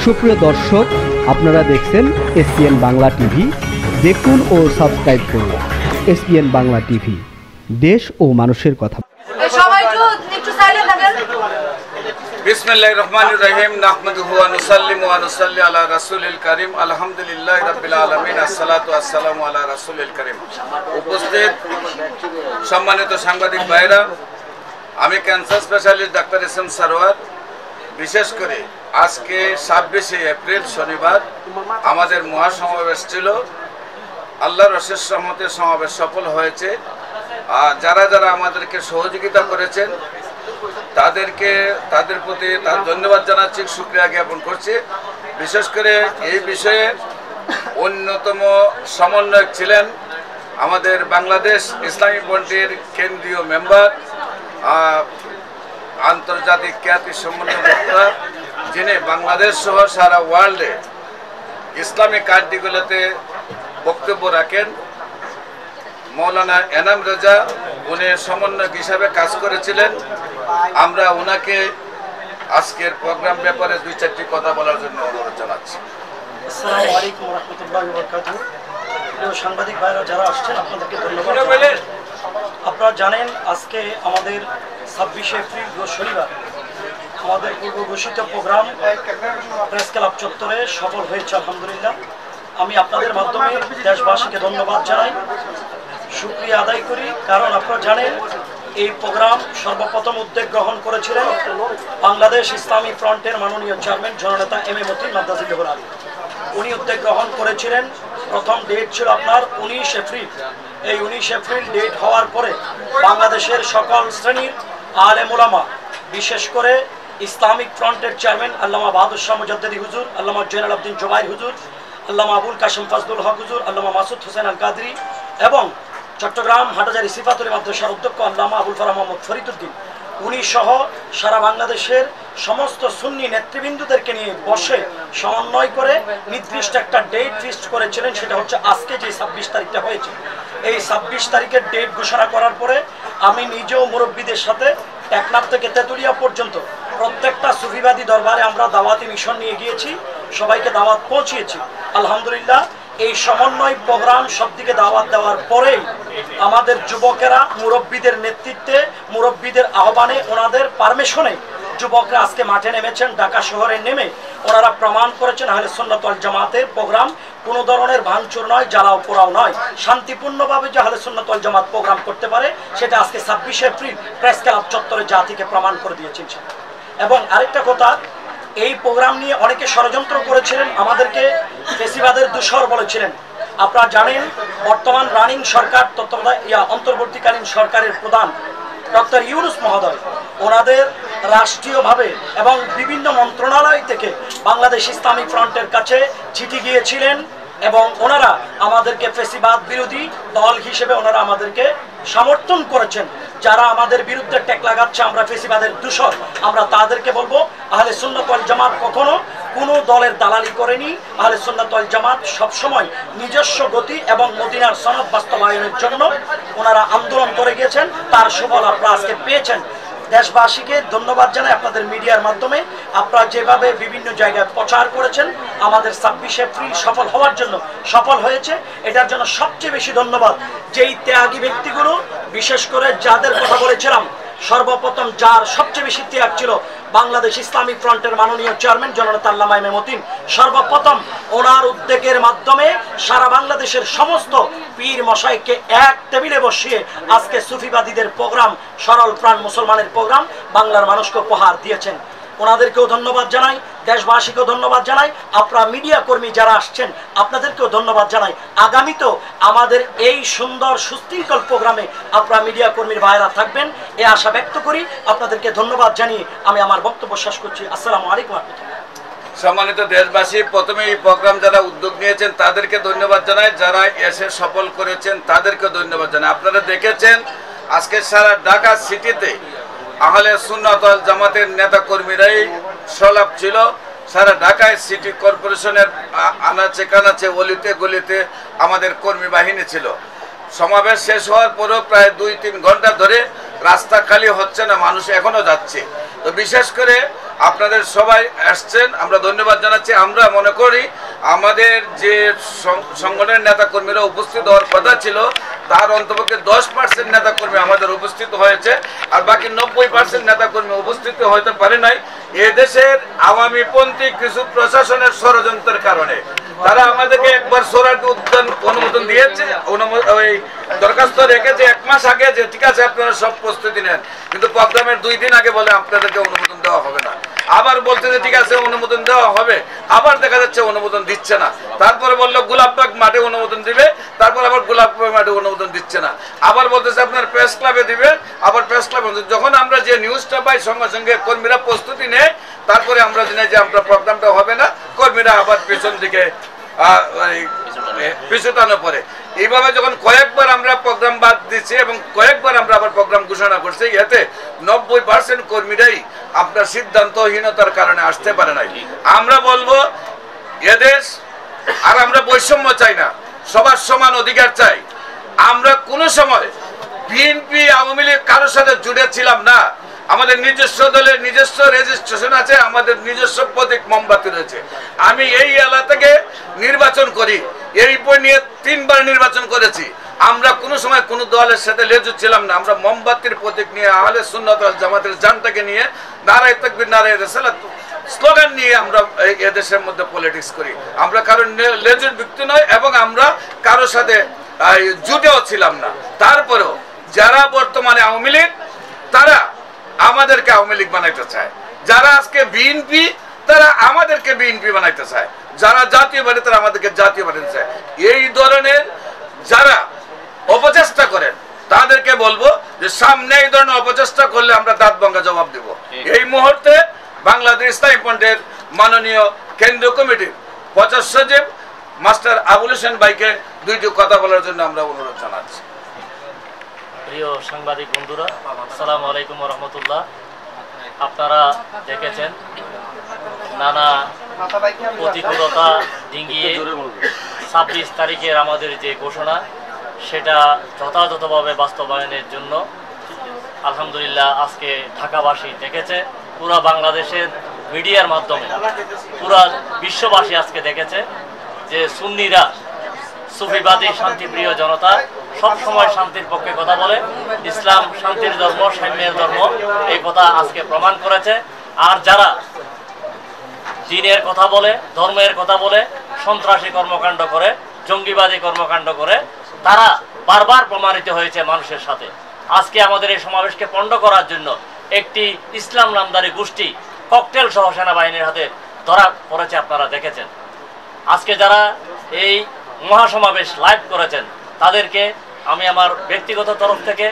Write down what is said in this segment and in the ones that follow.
সুপ্রিয় দর্শক, আপনারা দেখছেন এসপিএন বাংলা টিভি। দেখুন ও সাবস্ক্রাইব করুন এসপিএন বাংলা টিভি, দেশ ও মানুষের কথা। বিসমিল্লাহির রহমানির রহিম। নাহমাদুহু ওয়া নুসাল্লিমু ওয়া নুসাল্লি আলা রাসূলিল কারীম। আলহামদুলিল্লাহি রাব্বিল আলামিন। আসসালাতু ওয়াসসালামু আলা রাসূলিল কারীম। উপস্থিত সম্মানিত সাংবাদিক ভাইরা, আমি ক্যান্সার স্পেশালিস্ট ডাক্তার এস এম সারোয়ার। বিশেষ করে আজকে 26শে এপ্রিল শনিবার আমাদের মহাসমাবেশ ছিল। আল্লাহর অশেষ রহমতে সমাবেশ সফল হয়েছে। আর যারা যারা আমাদেরকে সহযোগিতা করেছেন তাদের প্রতি তার ধন্যবাদ জানাচ্ছি, শুকরিয়া জ্ঞাপন করছি। বিশেষ করে এই বিষয়ে অন্যতম সমন্বয়ক ছিলেন আমাদের বাংলাদেশ ইসলামী ফ্রন্টের কেন্দ্রীয় মেম্বার, আন্তর্জাতিক খ্যাতি সম্পন্ন বক্তা, যিনি বাংলাদেশ সহ সারা ওয়ার্ল্ডে ইসলামিক কান্ট্রিগুলোতে বক্তব্য রাখেন, মৌলানা এনাম রেজা। উনি সমন্বয়ক হিসাবে কাজ করেছিলেন। আমরা ওনাকে আজকের প্রোগ্রাম ব্যাপারে 2-4টি কথা বলার জন্য অনুরোধ জানাচ্ছি। আসসালামু আলাইকুম ওয়া রাহমাতুল্লাহি ওয়া বারাকাতুহু। প্রিয় সাংবাদিক ভাইরা যারা আসছেন, আপনাদেরকে ধন্যবাদ। আপনারা জানেন আজকে আমাদের 26শে এপ্রিল রোজ শনিবার আমাদের পূর্ব ঘোষিত প্রোগ্রাম প্রেস ক্লাব চত্বরে সফল হয়েছে আলহামদুলিল্লাহ। আমি আপনাদের মাধ্যমে দেশবাসীকে ধন্যবাদ জানাই, শুকরিয়া আদায় করি। কারণ আপনারা জানেন এই প্রোগ্রাম সর্বপ্রথম উদ্যোগ গ্রহণ করেছিলেন বাংলাদেশ ইসলামী ফ্রন্টের মাননীয় চেয়ারম্যান জননেতা এম এ মতিন মাদ্দাজিল্লাহুল আলী। উনি উদ্যোগ গ্রহণ করেছিলেন। প্রথম ডেট ছিল আপনার 19 এপ্রিল। এই 19 এপ্রিল ডেট হওয়ার পরে বাংলাদেশের সকল শ্রেণীর আলেম উলামা, বিশেষ করে ইসলামিক ফ্রন্টের চেয়ারম্যান আল্লামা বাহাদুর শাহ মুজাদ্দিদি হুজুর, আল্লামা জয়নাল আবদিন জুবাইর হুজুর, আল্লামা আবুল কাসিম ফজলুল হক হুজুর, আল্লামা মাসুদ হোসেন আল কাদরি এবং চট্টগ্রাম হাটহাজারী সিফাতুল মাদ্রাসার অধ্যক্ষ আল্লামা আবুল ফারাহ মোহাম্মদ ফরিদউদ্দিন, উনি সহ সারা বাংলাদেশের সমস্ত সুন্নি নেতৃবৃন্দদেরকে নিয়ে বসে সমন্বয় করে নির্দিষ্ট একটা ডেট ফিক্সড করেছিলেন। সেটা হচ্ছে আজকে যে 26 তারিখটা হয়েছে। এই 26 তারিখের ডেট ঘোষণা করার পরে আমি নিজেও মুরব্বীদের সাথে টেকনাফ থেকে তেঁতুলিয়া পর্যন্ত প্রত্যেকটা সুফিবাদী দরবারে আমরা দাওয়াতি মিশন নিয়ে গিয়েছি, সবাইকে দাওয়াত পৌঁছিয়েছি আলহামদুলিল্লাহ। এই সমন্বয় প্রোগ্রাম সবদিকে দাওয়াত দেওয়ার পরেই আমাদের যুবকেরা মুরব্বীদের নেতৃত্বে, মুরব্বীদের আহ্বানে, ওনাদের পারমিশনে যুবকরা আজকে মাঠে নেমেছেন। ঢাকা শহরে নেমে ওনারা প্রমাণ করেছেন আহলে সুন্নাত ওয়াল জামাতের প্রোগ্রাম কোনো ধরনের ভাঙচুর নয়, জ্বালাও পোড়াও নয়, শান্তিপূর্ণভাবে যে আহলে সুন্নাত ওয়াল জামাত প্রোগ্রাম করতে পারে সেটা আজকে 26শে এপ্রিল প্রেস ক্লাব চত্বরে জাতিকে প্রমাণ করে দিয়েছেন। এবং আরেকটা কথা, এই প্রোগ্রাম নিয়ে অনেকে ষড়যন্ত্র করেছিলেন, আমাদেরকে ফেসিবাদের দূষর বলেছিলেন। আপনারা জানেন বর্তমান রানিং সরকার অন্তর্বর্তীকালীন সরকারের প্রধান ডক্টর ইউনূস মহোদয় ওনাদের রাষ্ট্রীয়ভাবে এবং বিভিন্ন মন্ত্রণালয় থেকে বাংলাদেশ ইসলামী ফ্রন্টের কাছে চিঠি গিয়েছিলেন এবং ওনারা আমাদেরকে ফেসিবাদ বিরোধী দল হিসেবে ওনারা আমাদেরকে সমর্থন করেছেন। যারা আমাদের বিরুদ্ধে টেক লাগাচ্ছে, আমরা ফেসিবাদের দূষর, আমরা তাদেরকে বলবো আহলে সুন্নাত ওয়াল জামাত কখনো কোনো দলের দালালি করেনি। আহলে সুন্নাত ওয়াল জামাত সবসময় নিজস্ব গতি এবং মদিনার সনদ বাস্তবায়নের জন্য ওনারা আন্দোলন করে গিয়েছেন। তার সুফল আপনারা আজকে পেয়েছেন। দেশবাসীকে ধন্যবাদ জানাই আপনাদের মিডিয়ার মাধ্যমে আপনারা যেভাবে বিভিন্ন জায়গায় প্রচার করেছেন। আমাদের 26শে এপ্রিল সফল হওয়ার জন্য সফল হয়েছে, এটার জন্য সবচেয়ে বেশি ধন্যবাদ যেই ত্যাগী ব্যক্তিগুলো, বিশেষ করে যাদের কথা বলেছিলাম, সর্বপ্রথম যার সবচেয়ে বেশি ত্যাগ ছিল বাংলাদেশ ইসলামী ফ্রন্টের মাননীয় চেয়ারম্যান জননেতা আল্লামা এম এ মতিন। সর্বপ্রথম ওনার উদ্যোগের মাধ্যমে সারা বাংলাদেশের সমস্ত পীর মশাইকে এক টেবিলে বসিয়ে আজকে সুফিবাদীদের প্রোগ্রাম, সরল প্রাণ মুসলমানের প্রোগ্রাম বাংলার মানুষকে উপহার দিয়েছেন। ওনাদেরকেও ধন্যবাদ জানাই, দেশবাসীকেও ধন্যবাদ জানাই, আপনারা মিডিয়া কর্মী যারা আসছেন আপনাদেরকেও ধন্যবাদ জানাই। আগামীতেও আমাদের এই সুন্দর সুশৃঙ্খল প্রোগ্রামে আপনারা মিডিয়া কর্মীর ভাইরা থাকবেন এই আশা ব্যক্ত করি। আপনাদেরকে ধন্যবাদ জানিয়ে আমি আমার বক্তব্য শেষ করছি। আসসালামু আলাইকুম ওয়া রাহমাতুল্লাহ। সম্মানিত দেশবাসী, প্রথমে এই প্রোগ্রাম যারা উদ্যোগ নিয়েছেন তাদেরকে ধন্যবাদ জানাই, যারা এসে সফল করেছেন তাদেরকে ধন্যবাদ জানাই। আপনারা দেখেছেন আজকে সারা ঢাকা সিটিতে আহলে সুন্নাত ওয়াল জামাতের নেতা কর্মীরাই সলাপ ছিল। সারা ঢাকায় সিটি কর্পোরেশনের আনাচে কানাচে অলিতে গলিতে আমাদের কর্মী বাহিনী ছিল। সমাবেশ শেষ হওয়ার পরেও প্রায় 2-3 ঘন্টা ধরে রাস্তা খালি হচ্ছে না, মানুষ এখনো যাচ্ছে। তো বিশেষ করে আপনাদের সবাই আসছেন, আমরা ধন্যবাদ জানাচ্ছি। আমরা মনে করি আমাদের যে সংগঠনের নেতাকর্মীরা উপস্থিত হওয়ার কথা ছিল তার অন্তপক্ষে 10% নেতাকর্মী আমাদের উপস্থিত হয়েছে, আর বাকি 90% নেতাকর্মী উপস্থিত হতে পারে নাই। এদেশের আওয়ামীপন্থী কিছু প্রশাসনের ষড়যন্ত্রের কারণে তারা আমাদেরকে একবার সোহরাওয়ার্দী উদ্যান অনুমোদন দিয়েছে, ওই দরখাস্ত রেখেছে 1 মাস আগে যে ঠিক আছে আপনারা সব প্রস্তুতি নেন, কিন্তু প্রোগ্রামের 2 দিন আগে বলে আপনাদেরকে অনুমোদন দেওয়া হবে না। আবার বলতে যে ঠিক আছে অনুমোদন দেওয়া হবে, আবার দেখা যাচ্ছে অনুমোদন দিচ্ছে না। তারপরে বললো গোলাপবাগ মাঠে অনুমোদন দিবে, তারপর আবার গোলাপবাগ মাঠে অনুমোদন দিচ্ছে না। আবার বলতেছে আপনার প্রেস ক্লাবে দিবে, আবার প্রেস ক্লাবে। যখন আমরা যে নিউজটা পাই সঙ্গে সঙ্গে কর্মীরা প্রস্তুতি নেয়, তারপরে আমরা জানি যে আমরা প্রোগ্রামটা হবে না, কর্মীরা আবার পেছন দিকে পিছুটানো পরে। এইভাবে যখন কয়েকবার আমরা প্রোগ্রাম বাদ দিচ্ছি এবং কয়েকবার আমরা আবার প্রোগ্রাম ঘোষণা করছি, এতে 90% কর্মীরাই আপনার সিদ্ধান্তহীনতার কারণে আসতে পারে নাই। আমরা বলবো এদেশ আর আমরা বৈষম্য চাই না, সবার সমান অধিকার চাই। আমরা কোনো সময় বিএনপি আওয়ামী লীগ কারোর সাথে জুড়ে ছিলাম না। আমাদের নিজস্ব দলের নিজস্ব রেজিস্ট্রেশন আছে, আমাদের নিজস্ব প্রতীক মোমবাতি রয়েছে। আমি এই এলাকা থেকে নির্বাচন করি, এই বই নিয়ে 3 বার নির্বাচন করেছি। আমরা কোনো সময় কোনো দলের সাথে লেজু ছিলাম না। আমরা মোমবাতির প্রতীক নিয়ে, আহলে সুন্নাত ওয়াল জামাতের জানটাকে নিয়ে, নারায়ে তাকবীর নারায়ে রিসালাত স্লোগান নিয়ে আমরা এদেশের মধ্যে পলিটিক্স করি। আমরা কারোর লেজুর ব্যক্তি নয় এবং আমরা কারোর সাথে জুটেও ছিলাম না। তারপরেও যারা বর্তমানে আওয়ামী লীগ, তারা আমাদেরকে আওয়ামী লীগ বানাইতে চায়। যারা আজকে বিএনপি, তারা আমাদেরকে বিএনপি বানাইতে চায়। যারা জাতীয় পার্টি, তারা আমাদেরকে জাতীয় বানাইতে চায়। এই ধরনের যারা অপচেষ্টা করেন তাদেরকে বলবো যে সামনে এই ধরনের অপচেষ্টা করলে আমরা দাঁত ভাঙা জবাব দেব। এই মুহূর্তে বাংলাদেশ ইসলামী ফ্রন্টের মাননীয় কেন্দ্রীয় কমিটির প্রচার সচিব মাস্টার আবুল হোসেন ভাইকে 2টি কথা বলার জন্য আমরা অনুরোধ জানাচ্ছি। প্রিয় সাংবাদিক বন্ধুরা, আসসালামু আলাইকুম ওয়া রাহমাতুল্লাহ। আপনারা দেখেছেন নানা প্রতিকূলতা ডিঙ্গিয়ে 26 তারিখের আমাদের যে ঘোষণা, সেটা যথাযথভাবে বাস্তবায়নের জন্য আলহামদুলিল্লাহ আজকে ঢাকাবাসী দেখেছে, পুরা বাংলাদেশের মিডিয়ার মাধ্যমে পুরা বিশ্ববাসী আজকে দেখেছে যে সুন্নিরা, সুফিবাদী শান্তিপ্রিয় জনতা সব সময় শান্তির পক্ষে কথা বলে। ইসলাম শান্তির ধর্ম, সাম্যের ধর্ম, এই কথা আজকে প্রমাণ করেছে। আর যারা দ্বীনের কথা বলে, ধর্মের কথা বলে, সন্ত্রাসী কর্মকাণ্ড করে, জঙ্গিবাদী কর্মকাণ্ড করে, তারা বারবার প্রমাণিত হয়েছে মানুষের সাথে। আজকে আমাদের এই সমাবেশকে পণ্ড করার জন্য একটি ইসলাম নামধারী গোষ্ঠী ককটেল সহ সেনাবাহিনীর হাতে ধরা পড়েছে, আপনারা দেখেছেন। আজকে যারা এই মহাসমাবেশ লাইভ করেছেন তাদেরকে আমি আমার ব্যক্তিগত তরফ থেকে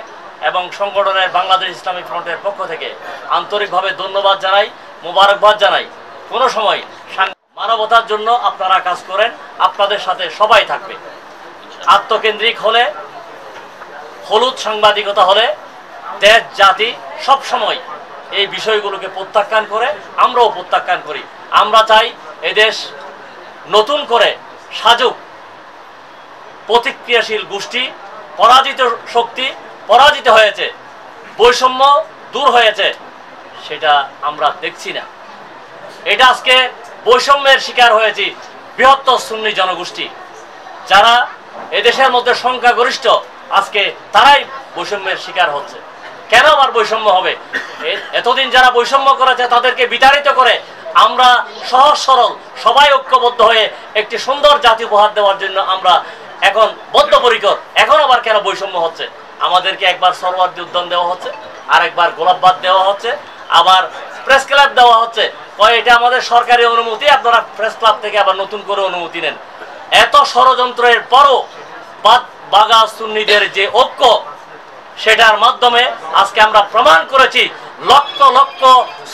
এবং সংগঠনের বাংলাদেশ ইসলামী ফ্রন্টের পক্ষ থেকে আন্তরিকভাবে ধন্যবাদ জানাই, মোবারকবাদ জানাই। কোনো সময় মানবতার জন্য আপনারা কাজ করেন, আপনাদের সাথে সবাই থাকবে। আত্মকেন্দ্রিক হলে, হলুদ সাংবাদিকতা হলে দেশ জাতি সব সময় এই বিষয়গুলোকে প্রত্যাখ্যান করে, আমরাও প্রত্যাখ্যান করি। আমরা চাই এদেশ নতুন করে সাজুক, প্রতিক্রিয়াশীল গোষ্ঠী, পরাজিত শক্তি পরাজিত হয়েছে, বৈষম্য দূর হয়েছে, সেটা আমরা দেখছি না। এটা আজকে বৈষম্যের শিকার হয়েছি বৃহত্তর সুন্নি জনগোষ্ঠী, যারা এদেশের মধ্যে সংখ্যাগরিষ্ঠ, আজকে তারাই বৈষম্যের শিকার হচ্ছে। কেন আবার বৈষম্য হবে? এতদিন যারা বৈষম্য করেছে তাদেরকে বিতাড়িত করে আমরা সহজ সরল সবাই ঐক্যবদ্ধ হয়ে একটি সুন্দর জাতি উপহার দেওয়ার জন্য আমরা এখন বদ্ধপরিকর। এখন আবার কেন বৈষম্য হচ্ছে? আমাদেরকে একবার সোহরাওয়ার্দী উদ্যান দেওয়া হচ্ছে, আর একবার গোলাপবাগ দেওয়া হচ্ছে, আবার প্রেস ক্লাব দেওয়া হচ্ছে। এটা আমাদের সরকারি অনুমতি, আপনারা প্রেস ক্লাব থেকে আবার নতুন করে অনুমতি নেন। এত ষড়যন্ত্রের পরও বাগা সুন্নিদের যে ঐক্য, সেটার মাধ্যমে আজকে আমরা প্রমাণ করেছি, লক্ষ লক্ষ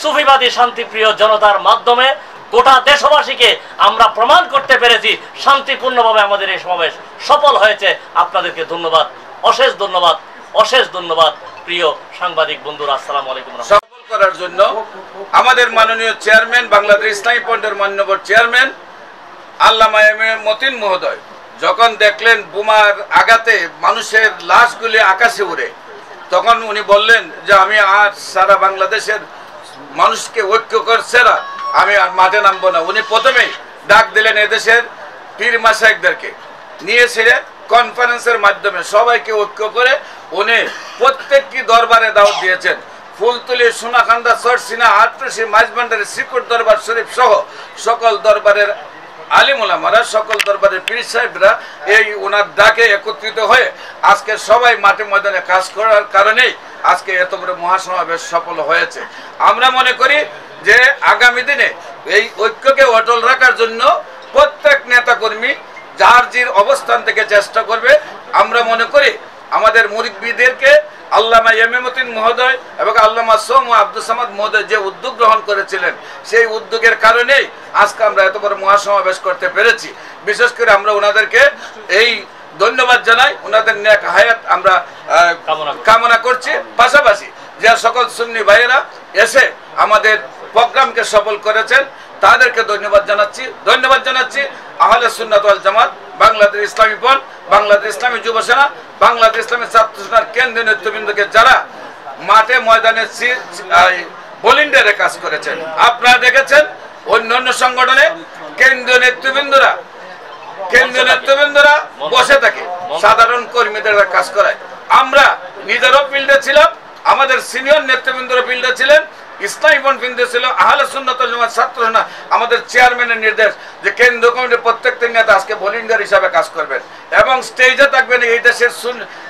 সুফিবাদী শান্তিপ্রিয় জনতার মাধ্যমে গোটা দেশবাসীকে আমরা প্রমাণ করতে পেরেছি শান্তিপূর্ণভাবে আমাদের এই সমাবেশ সফল হয়েছে। আপনাদেরকে ধন্যবাদ, অশেষ ধন্যবাদ, অশেষ ধন্যবাদ। প্রিয় সাংবাদিক বন্ধুরা, আসসালামু আলাইকুম। সফল করার জন্য আমাদের মাননীয় চেয়ারম্যান, বাংলাদেশ ইসলামী ফ্রন্টের মাননীয় chairman Allama M A Matin মহোদয় যখন দেখলেন বোমার আঘাতে মানুষের লাশগুলি আকাশে উড়ে, তখন উনি বললেন যে আমি আর সারা বাংলাদেশের মানুষকে ঐক্য করছে না, আমি আর মাঠে নামবো না। উনি প্রথমেই ডাক দিলেন এদেশের পীর মাশায়েখদেরকে নিয়ে ছেড়ে কনফারেন্সের মাধ্যমে সবাইকে ঐক্য করে উনি প্রত্যেকটি দরবারে দাওয়াত দিয়েছেন। ফুলতলি, সোনাকান্দা, চরসিনা, আটরশি, মাইজভান্ডারি, শ্রীকোট দরবার শরীফ সহ সকল দরবারের আলিম ওলামারা, সকল দরবারের পীর সাহেবরা এই ওনার ডাকে একত্রিত হয়ে আজকে সবাই মাঠে ময়দানে কাজ করার কারণেই আজকে এত বড় মহাসমাবেশ সফল হয়েছে। আমরা মনে করি যে আগামী দিনে এই ঐক্যকে অটল রাখার জন্য প্রত্যেক নেতাকর্মী যার জির অবস্থান থেকে চেষ্টা করবে। আমরা মনে করি আমাদের মুরিব্বিদেরকে আল্লামা এমএমউদ্দিন মহোদয় এবং আল্লামা সোম আব্দুল সামাদ মহোদয় যে উদ্যোগ গ্রহণ করেছিলেন, সেই উদ্যোগের কারণেই আজকে আমরা এত বড় মহাসমাবেশ করতে পেরেছি। বিশেষ করে আমরা ওনাদেরকে এই ধন্যবাদ জানাই, ওনাদের নেক হায়াত আমরা কামনা করছি। পাশাপাশি যে সকল সুন্নি ভাইয়েরা এসে আমাদের প্রোগ্রামকে সফল করেছেন তাদেরকে ধন্যবাদ জানাচ্ছি। আহলে সুন্নাত ওয়াল জামাত, বাংলাদেশ ইসলামী ফ্রন্ট, বাংলাদেশ ইসলামী যুব সেনা, বাংলাদেশ ইসলামী ছাত্র সেনার কেন্দ্রীয় নেতৃবৃন্দকে যারা মাঠে ময়দানে ভলেন্টিয়ারে কাজ করেছেন। আপনারা দেখেছেন অন্যান্য সংগঠনে কেন্দ্রীয় নেতৃবৃন্দরা বসে থাকে, সাধারণ কর্মীদের কাজ করায়। আমরা নিজেরও ফিল্ডে ছিলাম, আমাদের সিনিয়র নেতৃবৃন্দরা ফিল্ডে ছিলেন, ইসলামী ফ্রন্ট ফিল্ডে ছিল, আহলে সুন্নাত ওয়াল জামাত ছাত্র সেনা। আমাদের চেয়ারম্যানের নির্দেশ যে কেন্দ্রীয় কমিটির প্রত্যেকটি নেতা আজকে ভলেন্টিয়ার হিসাবে কাজ করবেন এবং স্টেজে থাকবেন এই দেশের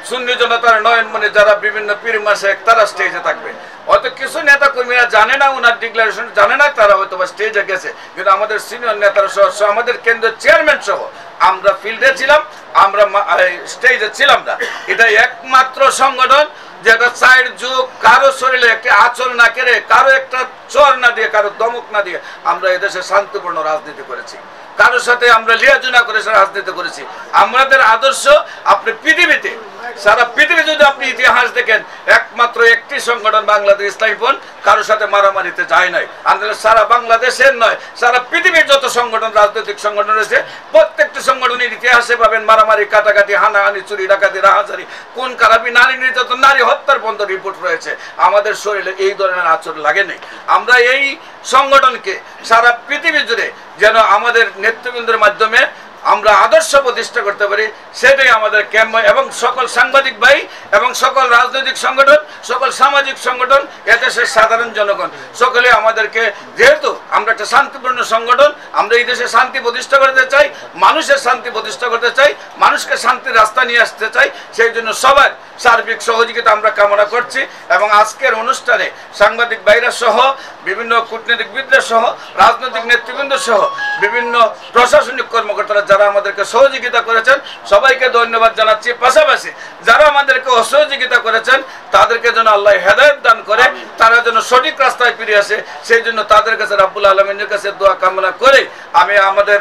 সুন্নি জনতার নয়নমণি যারা বিভিন্ন পীর মাশায়েখ, তারা স্টেজে থাকবে। হয়তো কিছু নেতা কর্মীরা জানে না, ওনার ডিক্লারেশন জানে না, তারা হয়তো বা স্টেজে গেছে, কিন্তু আমাদের সিনিয়র নেতারা সহ আমাদের কেন্দ্রের চেয়ারম্যান সহ আমরা ফিল্ডে ছিলাম, আমরা স্টেজে ছিলাম না। এটা একমাত্র সংগঠন যেটা চায়ের যুগ কারো শরীরে একটি আচর না কেড়ে, কারো একটা চর না দিয়ে, কারো দমক না দিয়ে আমরা এদেশে শান্তিপূর্ণ রাজনীতি করেছি। কারোর সাথে আমরা লিয়াজুনা করে রাজনীতি করেছি। আমাদের আদর্শ আপনি পৃথিবীতে, সারা পৃথিবী যদি আপনি ইতিহাস দেখেন, একমাত্র একটি সংগঠন বাংলাদেশ ইসলামী ফ্রন্ট কারোর সাথে মারামারিতে যায় নাই। আমাদের সারা বাংলাদেশের নয়, সারা পৃথিবীর যত সংগঠন, রাজনৈতিক সংগঠন রয়েছে, প্রত্যেকটি সংগঠনের ইতিহাসে পাবেন মারামারি, কাটাকাটি, হানাহানি, চুরি ডাকাতি, রাহাজারি, কোন কারাবি, নারী নির্যাতন, নারী হত্যার পর্যন্ত রিপোর্ট রয়েছে। আমাদের শরীরে এই ধরনের আচরণ লাগেনি। আমরা এই সংগঠনকে সারা পৃথিবী জুড়ে যেন আমাদের নেতৃবৃন্দের মাধ্যমে আমরা আদর্শ প্রতিষ্ঠা করতে পারি, সেটাই আমাদের ক্যাম্প। এবং সকল সাংবাদিক ভাই এবং সকল রাজনৈতিক সংগঠন, সকল সামাজিক সংগঠন, এদেশের সাধারণ জনগণ সকলে আমাদেরকে, যেহেতু আমরা একটা শান্তিপূর্ণ সংগঠন, আমরা এই দেশে শান্তি প্রতিষ্ঠা করতে চাই, মানুষের শান্তি প্রতিষ্ঠা করতে চাই, মানুষকে শান্তির রাস্তা নিয়ে আসতে চাই, সেই জন্য সবার সার্বিক সহযোগিতা আমরা কামনা করছি। এবং আজকের অনুষ্ঠানে সাংবাদিক ভাইরা সহ, বিভিন্ন কূটনীতিকবিদরা সহ, রাজনৈতিক নেতৃবৃন্দ সহ, বিভিন্ন প্রশাসনিক কর্মকর্তারা যারা আমাদেরকে সহযোগিতা করেছেন, সবাইকে ধন্যবাদ জানাচ্ছি। পাশাপাশি যারা আমাদেরকে অসহযোগিতা করেছেন তাদেরকে যেন আল্লাহ হেদায়েত দান করে, তারা যেন সঠিক রাস্তায় ফিরে আসে, সেই জন্য তাদের কাছে রাব্বুল আলামিনের কাছে দোয়া কামনা করে আমি আমাদের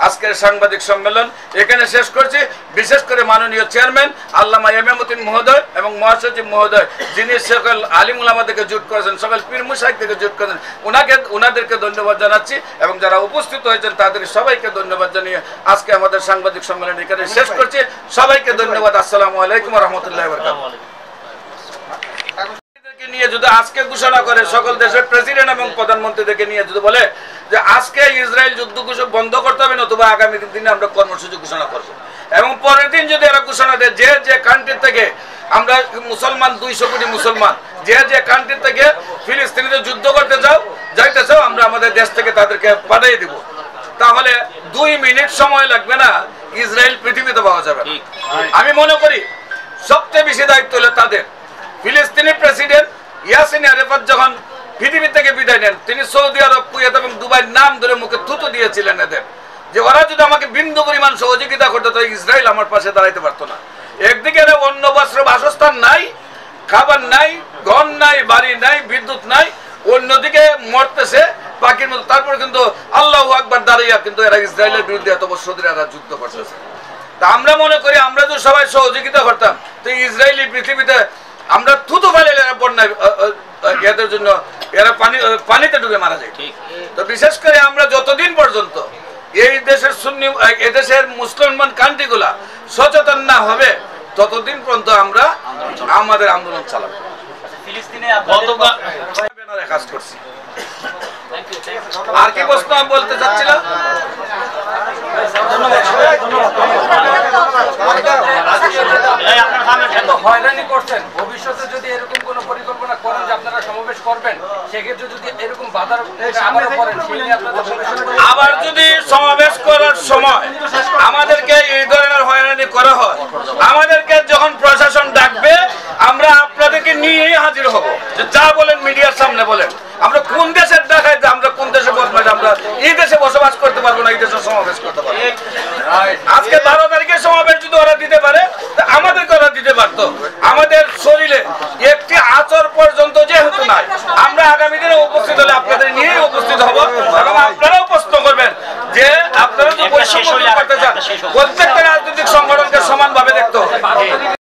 আজকের সাংবাদিক সম্মেলন এখানে শেষ করছি। বিশেষ করে মাননীয় চেয়ারম্যান আল্লামা এমএমউদ্দিন মহোদয় এবং মহাসচিব মহোদয়, যিনি সকল আলিম উলামাদেরকে জুট করেছেন, সকল পীর মুশাইখদেরকে জুট করেছেন, ওনাদেরকে ধন্যবাদ জানাচ্ছি। এবং যারা উপস্থিত হয়েছেন তাদের সবাইকে ধন্যবাদ জানিয়ে আজকে আমাদের সাংবাদিক সম্মেলন এখানে শেষ করছি। সবাইকে ধন্যবাদ। আসসালামু আলাইকুম ওয়া রাহমাতুল্লাহি ওয়া বারাকাতুহু। নিয়ে যদি আজকে ঘোষণা করে, সকল দেশের প্রেসিডেন্ট এবং প্রধানমন্ত্রীদেরকে নিয়ে যদি বলে যে আজকে ইসরায়েল যুদ্ধ ঘোষণা বন্ধ করতে হবে, নতুবা আগামী দিনে আমরা কর্মসূচি ঘোষণা করবো, এবং পরের দিন যদি এরা ঘোষণা দেয় যে কান্ট্রি থেকে আমরা মুসলমান 200 কোটি মুসলমান যে কান্ট্রি থেকে ফিলিস্তিনিতে যুদ্ধ করতে যাইতে চাও, আমরা আমাদের দেশ থেকে তাদেরকে পাঠিয়ে দিব, তাহলে 2 মিনিট সময় লাগবে না, ইসরায়েল পৃথিবীতে পাওয়া যাবে। আমি মনে করি সবচেয়ে বেশি দায়িত্ব হলো তাদের। ফিলিস্তিনি প্রেসিডেন্ট ইয়াসিন আরাফাত যখন পৃথিবী থেকে বিদায় নেন, তিনি সৌদি আরব, কুয়েত এবং দুবাইয়ের নাম ধরে মুখে থুতু দিয়েছিলেন এদের, যে ওরা যদি আমাকে বিন্দু পরিমাণ সহযোগিতা করতো তো ইসরায়েল আমার পাশে দাঁড়াইতে পারতো না। একদিকে অন্য বস্ত্র, বাসস্থান নাই, খাবার নাই, ঘর নাই, বাড়ি নাই, বিদ্যুৎ নাই, অন্যদিকে মরতেছে পাখির মতো, তারপর কিন্তু আল্লাহু আকবার দাঁড়াইয়া কিন্তু এরা ইসরায়েলের বিরুদ্ধে এত বছর ধরে এরা যুদ্ধ করতেছে। তা আমরা মনে করি আমরা যদি সবাই সহযোগিতা করতাম তো ইসরায়েলি পৃথিবীতে আমরা থুতু ফেলে বন্যায় এদের জন্য এরা পানিতে ডুবে মারা যায়। তো বিশেষ করে আমরা যতদিন পর্যন্ত এই দেশের এদেশের মুসলমান কান্ট্রিগুলা সচেতন না হবে ততদিন পর্যন্ত আমরা আমাদের আন্দোলন চালাবো। ফিলিস্তিনে ব্যানারে কাজ করছি। আর কি প্রশ্ন আমি বলতে চাচ্ছিলাম? হয়রানি করছেন, ভবিষ্যতে যদি এরকম কোনো পরিকল্পনা করেন যে আপনারা সমাবেশ করবেন, সেক্ষেত্রে যদি এরকম বাধার আবারও করেন, সেই নিয়ে আপনাদের আবার যদি সমাবেশ করার সময় আমাদেরকে এই ধরনের হয়রানি করা হয়, আমাদেরকে যখন প্রশাসন ডাকবে আমরা আপনাদেরকে নিয়েই হাজির হব। যা বলেন মিডিয়ার সামনে বলেন, আমরা কোন দেশের ডাকায়, আমরা কোন দেশে বসবাস, আমরা এই দেশে বসবাস করতে পারবো না, এই দেশে সমাবেশ করতে পারবো। আজকে 12 তারিখে সমাবেশ যদি ওরা দিতে পারে, আমাদেরকে ওরা দিতে পারতো। আমাদের শরীরে একটি আচর পর্যন্ত যেহেতু নাই, আমরা আগামী দিনে উপস্থিত হলে আপনাদের নিয়েই উপস্থিত হব এবং আপনারাও প্রশ্ন করবেন যে আপনারা তো বৈষম্য করতে চান, প্রত্যেকটা রাজনৈতিক সংগঠনকে সমানভাবে দেখতে হবে।